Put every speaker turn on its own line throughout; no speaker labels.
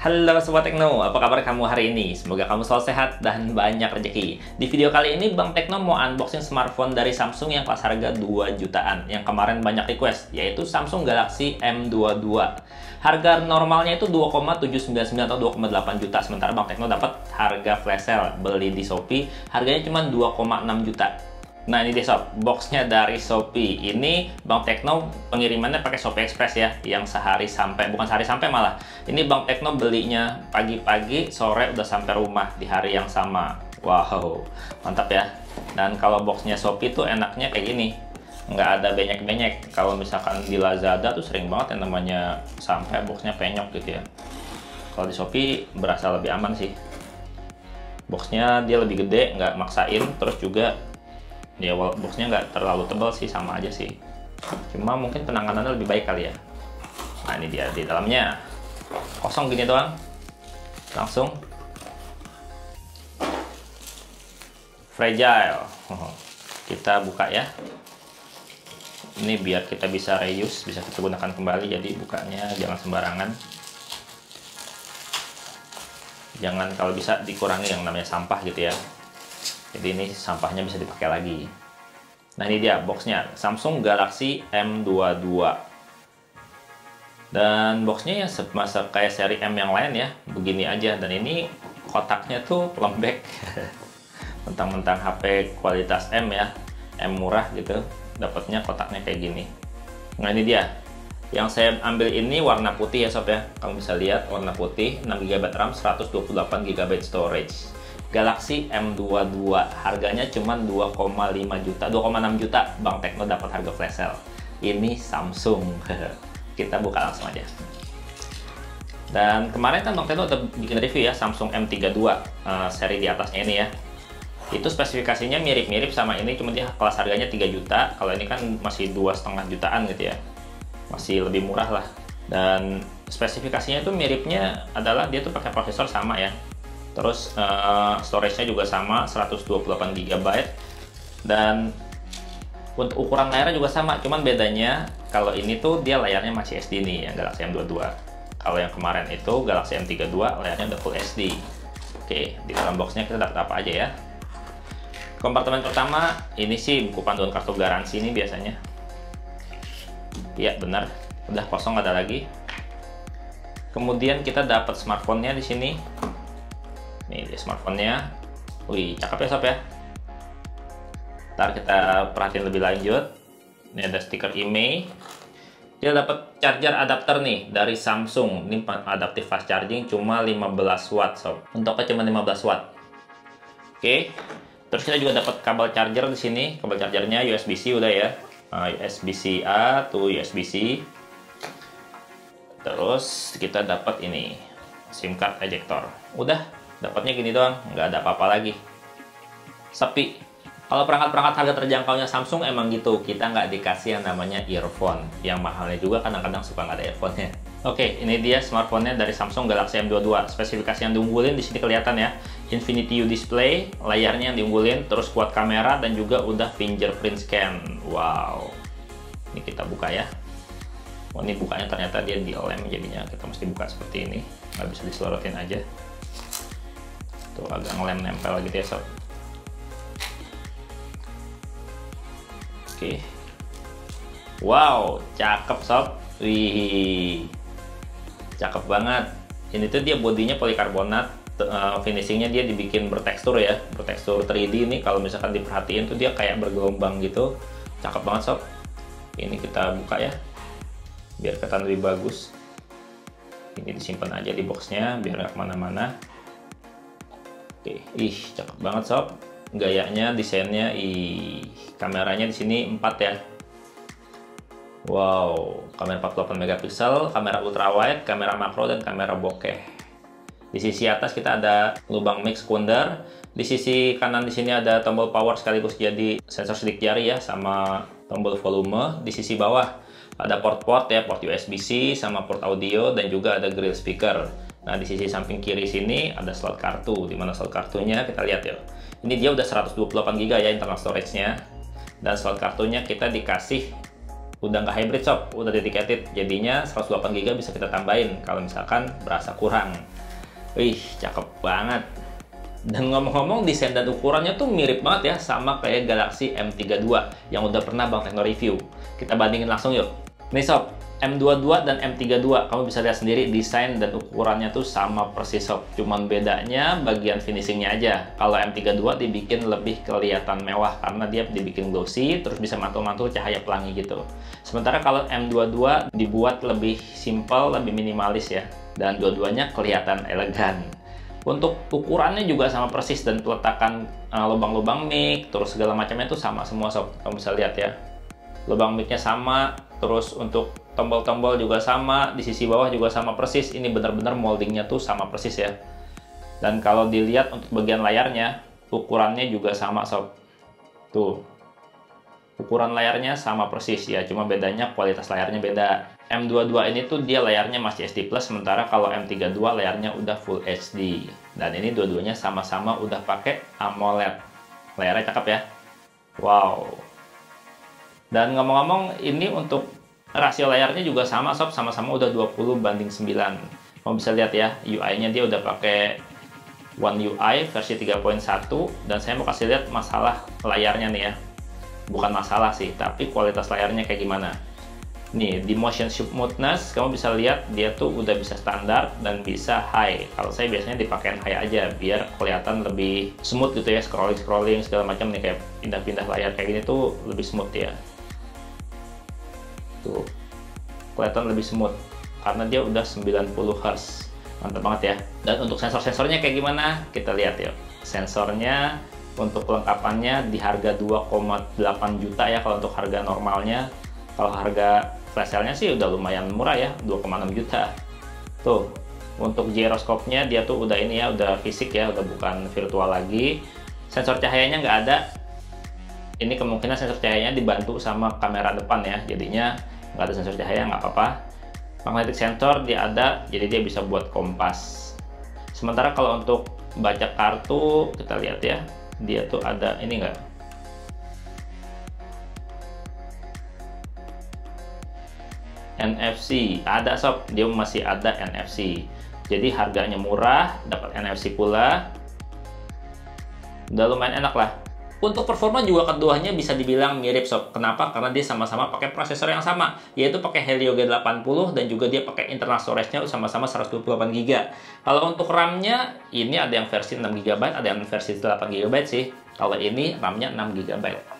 Halo Sobat Tekno, apa kabar kamu hari ini? Semoga kamu selalu sehat dan banyak rezeki. Di video kali ini Bang Tekno mau unboxing smartphone dari Samsung yang kelas harga 2 jutaan. Yang kemarin banyak request, yaitu Samsung Galaxy M22. Harga normalnya itu 2,799 atau 2,8 juta. Sementara Bang Tekno dapat harga flash sale. Beli di Shopee, harganya cuma 2,6 juta. Nah ini dia sob, boxnya dari Shopee. Ini Bang Tekno pengirimannya pakai Shopee Express ya, yang sehari sampai, bukan sehari sampai malah. Ini Bang Tekno belinya pagi-pagi, sore udah sampai rumah di hari yang sama. Wow, mantap ya. Dan kalau boxnya Shopee tuh enaknya kayak gini, nggak ada benyek-benyek. Kalau misalkan di Lazada tuh sering banget yang namanya sampai boxnya penyok gitu ya. Kalau di Shopee berasa lebih aman sih. Boxnya dia lebih gede, nggak maksain, terus juga ya boxnya nggak terlalu tebal sih, sama aja sih, cuma mungkin penanganannya lebih baik kali ya. Nah ini dia, di dalamnya kosong gini doang, langsung fragile. Kita buka ya, ini biar kita bisa reuse, bisa kita gunakan kembali, jadi bukanya jangan sembarangan, jangan, kalau bisa dikurangi yang namanya sampah gitu ya. Jadi ini sampahnya bisa dipakai lagi. Nah ini dia boxnya, Samsung Galaxy M22. Dan boxnya ya semasa kayak seri M yang lain ya, begini aja. Dan ini kotaknya tuh lembek. Mentang-mentang HP kualitas M ya, M murah gitu, dapatnya kotaknya kayak gini. Nah ini dia, yang saya ambil ini warna putih ya sob ya. Kamu bisa lihat warna putih, 6GB RAM, 128GB storage. Galaxy M22, harganya cuma 2,5 juta, 2,6 juta. Bang Tekno dapat harga flash sale. Ini Samsung. Kita buka langsung aja. Dan kemarin kan Bang Tekno udah bikin review ya Samsung M32, seri di atasnya ini ya. Itu spesifikasinya mirip-mirip sama ini, cuma dia kelas harganya 3 juta. Kalau ini kan masih 2,5 jutaan gitu ya. Masih lebih murah lah. Dan spesifikasinya itu miripnya adalah dia tuh pakai prosesor sama ya. Terus storage-nya juga sama, 128GB. Dan untuk ukuran layarnya juga sama, cuman bedanya kalau ini tuh dia layarnya masih SD nih, yang Galaxy M22. Kalau yang kemarin itu Galaxy M32 layarnya udah Full HD. Oke, di dalam boxnya kita dapat apa aja ya? Kompartemen pertama, ini sih buku panduan kartu garansi ini biasanya. Iya benar, udah kosong, ada lagi. Kemudian kita dapat smartphone-nya di sini. Nih di smartphone-nya, wih cakep ya sob ya. Ntar kita perhatiin lebih lanjut. Ini ada stiker IMEI. Dia dapat charger adapter nih dari Samsung. Ini adaptive fast charging, cuma 15 watt sob. Untuknya cuma 15 watt. Oke. Terus kita juga dapat kabel charger di sini. Kabel chargernya USB-C udah ya. USB-C A to USB-C. Terus kita dapat ini SIM card ejector. Udah. Dapatnya gini doang, nggak ada apa-apa lagi. Sepi. Kalau perangkat-perangkat harga terjangkaunya Samsung emang gitu, kita nggak dikasih yang namanya earphone. Yang mahalnya juga kadang-kadang suka nggak ada earphone-nya. Oke, ini dia smartphone-nya dari Samsung Galaxy M22. Spesifikasi yang diunggulin di sini kelihatan ya. Infinity U display, layarnya yang diunggulin, terus kuat kamera dan juga udah fingerprint scan. Wow. Ini kita buka ya. Oh, ini bukanya ternyata dia dilem, jadinya kita mesti buka seperti ini. Nggak bisa diselorotin aja. Tuh agak ngelem nempel gitu ya sob. Oke. Wow, cakep sob. Wih, cakep banget. Ini tuh dia bodinya polikarbonat, finishingnya dia dibikin bertekstur ya, bertekstur 3D. Ini kalau misalkan diperhatiin tuh dia kayak bergelombang gitu. Cakep banget sob. Ini kita buka ya, biar kelihatan lebih bagus. Ini disimpan aja di boxnya biar nggak kemana-mana. Oke, ih cakep banget sob, gayanya, desainnya, kameranya di sini 4 ya. Wow, kamera 48 megapiksel, kamera ultrawide, kamera makro dan kamera bokeh. Di sisi atas kita ada lubang mic sekunder. Di sisi kanan di sini ada tombol power sekaligus jadi sensor sidik jari ya, sama tombol volume. Di sisi bawah ada port-port ya, port USB-C sama port audio, dan juga ada grill speaker. Nah, di sisi samping kiri sini ada slot kartu, di mana slot kartunya kita lihat ya. Ini dia udah 128GB ya internal storage-nya. Dan slot kartunya kita dikasih Udah nggak hybrid sob, udah dedicated. Jadinya 128 GB bisa kita tambahin kalau misalkan berasa kurang. Wih, cakep banget. Dan ngomong-ngomong, desain dan ukurannya tuh mirip banget ya sama kayak Galaxy M32 yang udah pernah Bang Tekno review. Kita bandingin langsung yuk. Nih sob, M22 dan M32 kamu bisa lihat sendiri desain dan ukurannya tuh sama persis sob. Cuman bedanya bagian finishingnya aja. Kalau M32 dibikin lebih kelihatan mewah karena dia dibikin glossy, terus bisa mantul-mantul cahaya pelangi gitu. Sementara kalau M22 dibuat lebih simple, lebih minimalis ya. Dan dua-duanya kelihatan elegan. Untuk ukurannya juga sama persis dan peletakan lubang-lubang mic, terus segala macamnya itu sama semua sob. Kamu bisa lihat ya, lubang mic-nya sama, terus untuk tombol-tombol juga sama, di sisi bawah juga sama persis. Ini benar-benar moldingnya tuh sama persis ya. Dan kalau dilihat untuk bagian layarnya, ukurannya juga sama sob. Tuh, ukuran layarnya sama persis ya, cuma bedanya kualitas layarnya beda. M22 ini tuh dia layarnya masih HD+, sementara kalau M32 layarnya udah Full HD. Dan ini dua-duanya sama-sama udah pakai AMOLED. Layarnya cakep ya. Wow. Dan ngomong-ngomong, ini untuk rasio layarnya juga sama sob, sama-sama udah 20:9. Kamu bisa lihat ya, UI-nya dia udah pakai One UI versi 3.1, dan saya mau kasih lihat masalah layarnya nih ya. Bukan masalah sih, tapi kualitas layarnya kayak gimana. Nih, di motion smoothness kamu bisa lihat dia tuh udah bisa standar dan bisa high. Kalau saya biasanya dipakein high aja biar kelihatan lebih smooth gitu ya, scrolling segala macam nih, kayak pindah-pindah layar kayak gini tuh lebih smooth ya. Tuh, kelihatan lebih smooth karena dia udah 90 Hz. Mantap banget ya. Dan untuk sensor-sensornya kayak gimana? Kita lihat yuk. Sensornya untuk kelengkapannya di harga 2,8 juta ya kalau untuk harga normalnya. Kalau harga flash sale-nya sih udah lumayan murah ya, 2,6 juta. Tuh, untuk gyroscope-nya dia tuh udah ini ya, udah fisik ya, udah bukan virtual lagi. Sensor cahayanya nggak ada. Ini kemungkinan sensor cahayanya dibantu sama kamera depan ya, jadinya nggak ada sensor cahaya, nggak apa-apa. Magnetic sensor dia ada, jadi dia bisa buat kompas. Sementara kalau untuk baca kartu, kita lihat ya, dia tuh ada ini nggak? NFC ada sob, dia masih ada NFC. Jadi harganya murah, dapat NFC pula. Udah lumayan enak lah. Untuk performa juga keduanya bisa dibilang mirip sob. Kenapa? Karena dia sama-sama pakai prosesor yang sama, yaitu pakai Helio G80, dan juga dia pakai internal storage-nya sama-sama 128 GB. Kalau untuk RAM-nya ini ada yang versi 6 GB, ada yang versi 8 GB sih. Kalau ini RAM-nya 6 GB.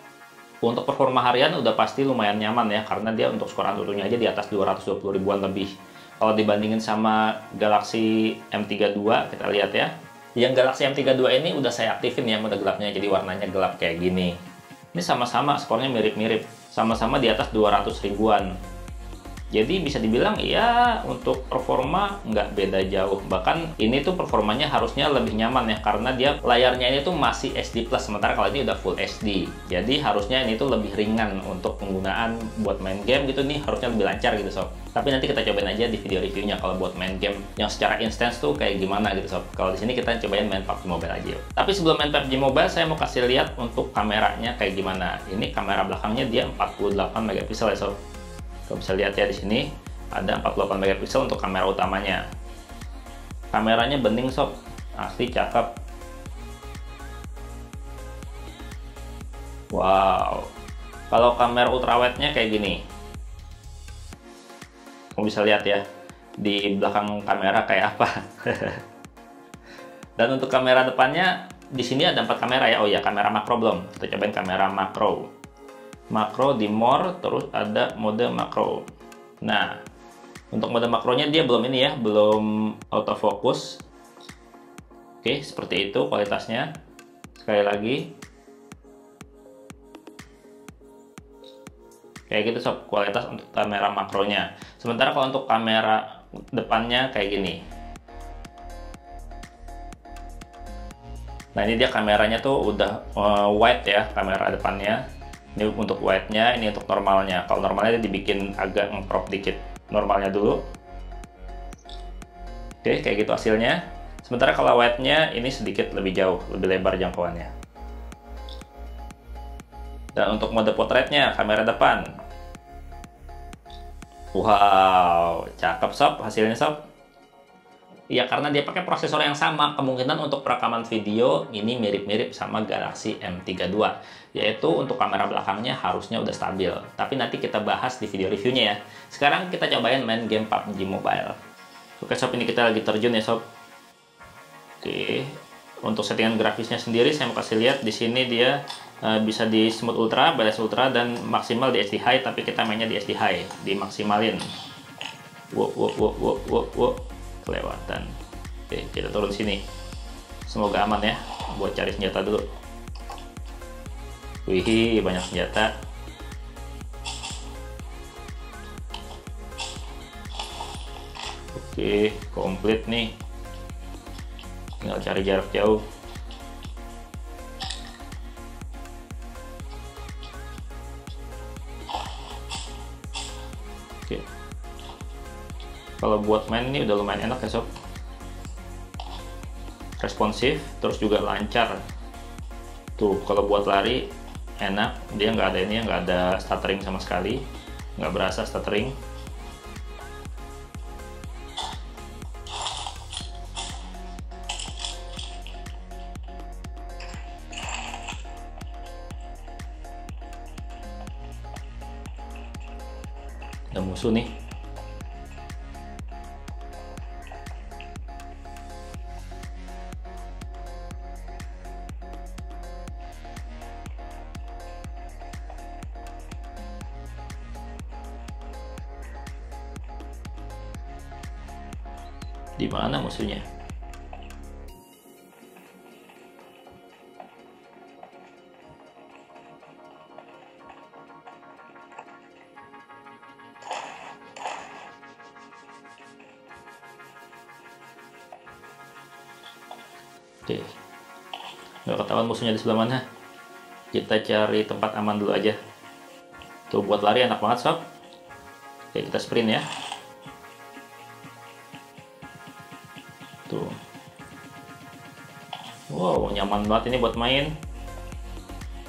Untuk performa harian udah pasti lumayan nyaman ya, karena dia untuk skor Antutunya aja di atas 220 ribuan lebih. Kalau dibandingin sama Galaxy M32, kita lihat ya. Yang Galaxy M32 ini udah saya aktifin ya mode gelapnya, jadi warnanya gelap kayak gini. Ini sama-sama skornya mirip-mirip, sama-sama di atas 200 ribuan. Jadi bisa dibilang ya untuk performa nggak beda jauh. Bahkan ini tuh performanya harusnya lebih nyaman ya, karena dia layarnya ini tuh masih HD+, sementara kalau ini udah Full HD. Jadi harusnya ini tuh lebih ringan untuk penggunaan buat main game gitu nih, harusnya lebih lancar gitu sob. Tapi nanti kita cobain aja di video reviewnya kalau buat main game yang secara instance tuh kayak gimana gitu sob. Kalau di sini kita cobain main PUBG Mobile aja. Tapi sebelum main PUBG Mobile, saya mau kasih lihat untuk kameranya kayak gimana. Ini kamera belakangnya dia 48 megapiksel ya sob. Kamu bisa lihat ya, di sini ada 48 megapiksel untuk kamera utamanya. Kameranya bening sob, asli cakep. Wow. Kalau kamera ultrawide-nya kayak gini. Kamu bisa lihat ya, di belakang kamera kayak apa. Dan untuk kamera depannya, di sini ada 4 kamera ya. Oh ya, kamera makro belum. Kita cobain kamera makro. Makro di more, terus ada mode makro. Nah, untuk mode makronya dia belum ini ya, belum autofocus. Oke, seperti itu kualitasnya. Sekali lagi, kayak gitu sob kualitas untuk kamera makronya. Sementara kalau untuk kamera depannya kayak gini. Nah, ini dia kameranya tuh udah wide ya, kamera depannya. Ini untuk wide-nya, ini untuk normalnya. Kalau normalnya dia dibikin agak nge-crop dikit. Normalnya dulu. Oke, kayak gitu hasilnya. Sementara kalau wide-nya ini sedikit lebih jauh, lebih lebar jangkauannya. Dan untuk mode potretnya, kamera depan. Wow, cakep sob hasilnya sob. Ya karena dia pakai prosesor yang sama, kemungkinan untuk perekaman video ini mirip-mirip sama Galaxy M32. Yaitu untuk kamera belakangnya harusnya udah stabil. Tapi nanti kita bahas di video reviewnya ya. Sekarang kita cobain main game PUBG Mobile. Oke sob, ini kita lagi terjun ya sob. Oke, untuk settingan grafisnya sendiri saya mau kasih lihat di sini dia bisa di smooth ultra, balance ultra, dan maksimal di SD high. Tapi kita mainnya di SD high, dimaksimalin. Wow. Kelewatan. Oke, kita turun sini. Semoga aman ya. Buat cari senjata dulu. Wih, banyak senjata. Oke, komplit nih. Tinggal cari jarak jauh. Oke. Kalau buat main ini udah lumayan enak ya sob, responsif, terus juga lancar. Tuh kalau buat lari enak, dia nggak ada ini, nggak ada stuttering sama sekali, nggak berasa stuttering. Ada musuh nih. Di mana musuhnya? Oke, nggak ketahuan musuhnya di sebelah mana. Kita cari tempat aman dulu aja. Tuh buat lari enak banget sob. Oke, kita sprint ya. Tuh. Wow, nyaman banget ini buat main.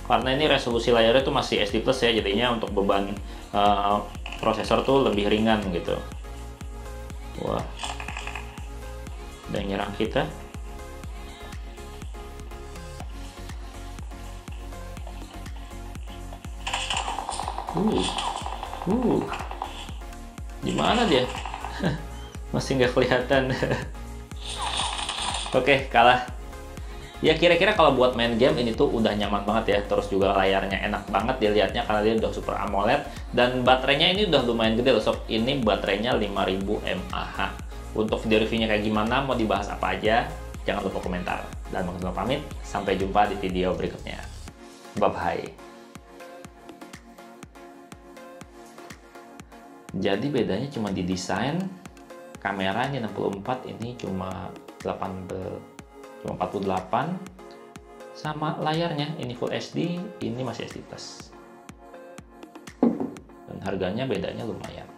Karena ini resolusi layarnya tuh masih SD plus ya, jadinya untuk beban prosesor tuh lebih ringan gitu. Wah, udah nyerang kita. Di mana dia? Masih nggak kelihatan. Oke, kalah. Ya kira-kira kalau buat main game ini tuh udah nyaman banget ya. Terus juga layarnya enak banget dilihatnya karena dia udah Super AMOLED. Dan baterainya ini udah lumayan gede loh sob. Ini baterainya 5000 mAh. Untuk video reviewnya kayak gimana, mau dibahas apa aja, jangan lupa komentar. Dan Bang Tino pamit, sampai jumpa di video berikutnya. Bye-bye. Jadi bedanya cuma di desain. Kameranya 64, ini cuma 48, sama layarnya ini Full HD, ini masih SD plus, dan harganya bedanya lumayan.